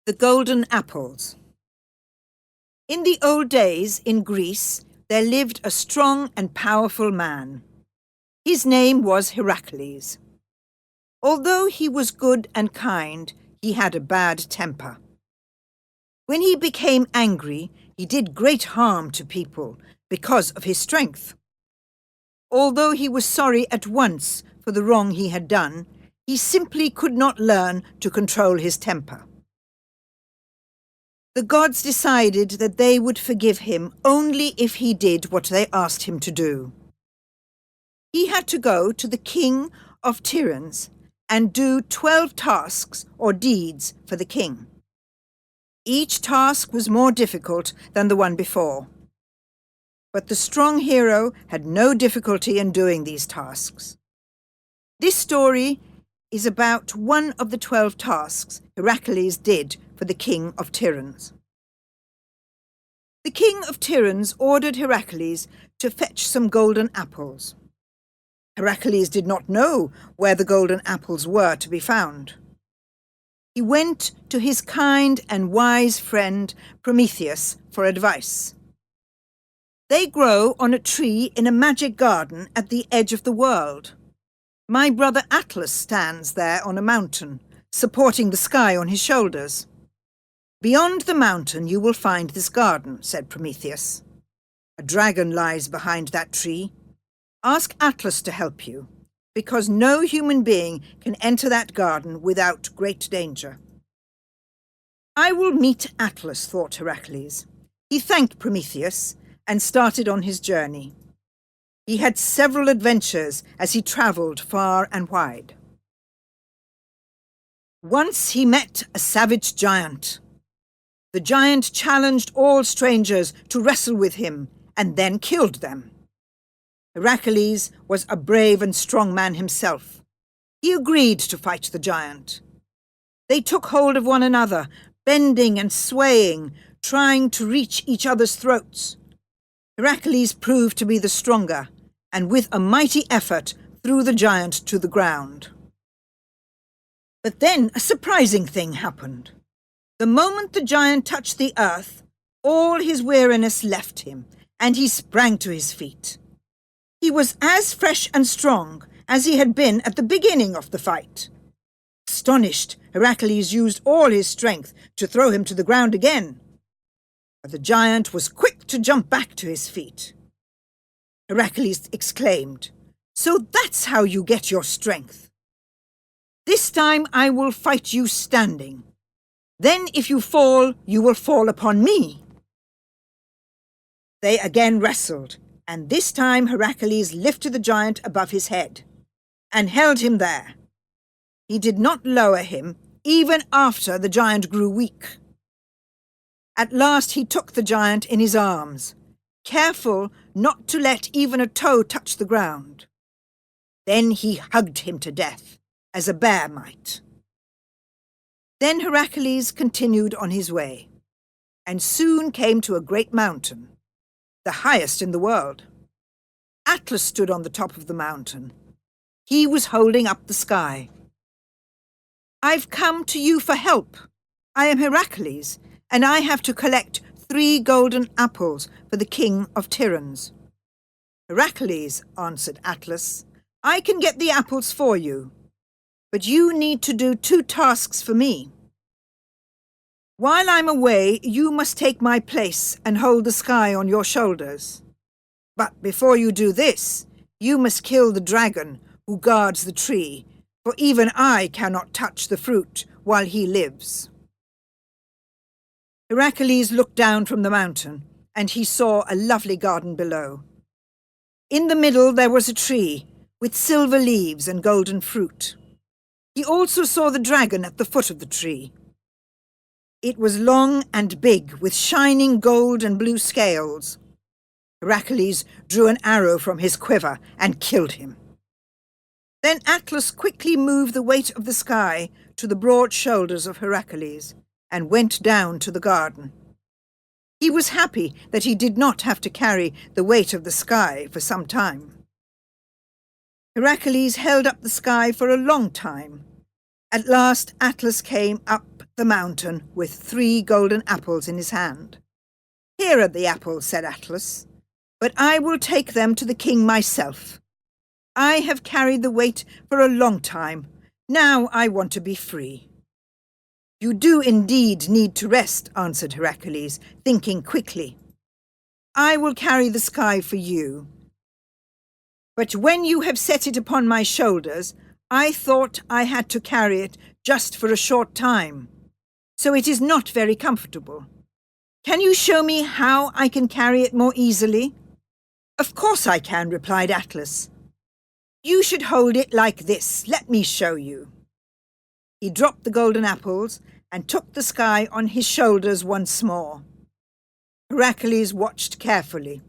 The Golden Apples. In the old days in Greece, there lived a strong and powerful man. His name was Hercules. Although he was good and kind, he had a bad temper. When he became angry, he did great harm to people because of his strength. Although he was sorry at once for the wrong he had done, he simply could not learn to control his temper. The gods decided that they would forgive him only if he did what they asked him to do. He had to go to the king of Tyrans and do 12 tasks or deeds for the king. Each task was more difficult than the one before. But the strong hero had no difficulty in doing these tasks. This story is about one of the 12 tasks Hercules did for the king of Tyrans. The king of Tyrans ordered Hercules to fetch some golden apples. Hercules did not know where the golden apples were to be found. He went to his kind and wise friend Prometheus for advice. They grow on a tree in a magic garden at the edge of the world. My brother Atlas stands there on a mountain, supporting the sky on his shoulders. Beyond the mountain you will find this garden, said Prometheus. A dragon lies behind that tree. Ask Atlas to help you, because no human being can enter that garden without great danger. I will meet Atlas, thought Hercules. He thanked Prometheus and started on his journey. He had several adventures as he travelled far and wide. Once he met a savage giant. The giant challenged all strangers to wrestle with him and then killed them. Hercules was a brave and strong man himself. He agreed to fight the giant. They took hold of one another, bending and swaying, trying to reach each other's throats. Hercules proved to be the stronger, and with a mighty effort threw the giant to the ground. But then a surprising thing happened. The moment the giant touched the earth, all his weariness left him, and he sprang to his feet. He was as fresh and strong as he had been at the beginning of the fight. Astonished, Hercules used all his strength to throw him to the ground again. But the giant was quick to jump back to his feet. Hercules exclaimed, "So that's how you get your strength. This time I will fight you standing. Then if you fall, you will fall upon me." They again wrestled, and this time Hercules lifted the giant above his head and held him there. He did not lower him, even after the giant grew weak. At last he took the giant in his arms, careful not to let even a toe touch the ground. Then he hugged him to death, as a bear might. Then Hercules continued on his way, and soon came to a great mountain, the highest in the world. Atlas stood on the top of the mountain. He was holding up the sky. "I've come to you for help. I am Hercules, and I have to collect 3 golden apples for the king of Tyrans." "Hercules," answered Atlas, "I can get the apples for you, but you need to do 2 tasks for me. While I'm away, you must take my place and hold the sky on your shoulders. But before you do this, you must kill the dragon who guards the tree, for even I cannot touch the fruit while he lives." Hercules looked down from the mountain, and he saw a lovely garden below. In the middle there was a tree with silver leaves and golden fruit. He also saw the dragon at the foot of the tree. It was long and big, with shining gold and blue scales. Hercules drew an arrow from his quiver and killed him. Then Atlas quickly moved the weight of the sky to the broad shoulders of Hercules and went down to the garden. He was happy that he did not have to carry the weight of the sky for some time. Hercules held up the sky for a long time. At last Atlas came up the mountain with 3 golden apples in his hand. "Here are the apples," said Atlas, "but I will take them to the king myself. I have carried the weight for a long time. Now I want to be free." "You do indeed need to rest," answered Hercules, thinking quickly. "I will carry the sky for you. But when you have set it upon my shoulders, I thought I had to carry it just for a short time, so it is not very comfortable. Can you show me how I can carry it more easily?" "Of course I can," replied Atlas. "You should hold it like this. Let me show you." He dropped the golden apples and took the sky on his shoulders once more. Hercules watched carefully.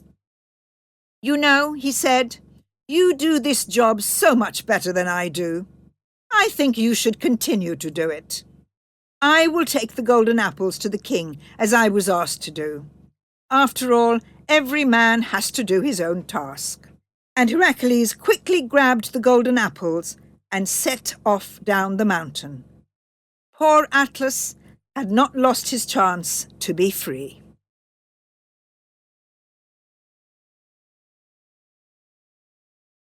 "You know," he said, "you do this job so much better than I do. I think you should continue to do it. I will take the golden apples to the king, as I was asked to do. After all, every man has to do his own task." And Hercules quickly grabbed the golden apples and set off down the mountain. Poor Atlas had not lost his chance to be free.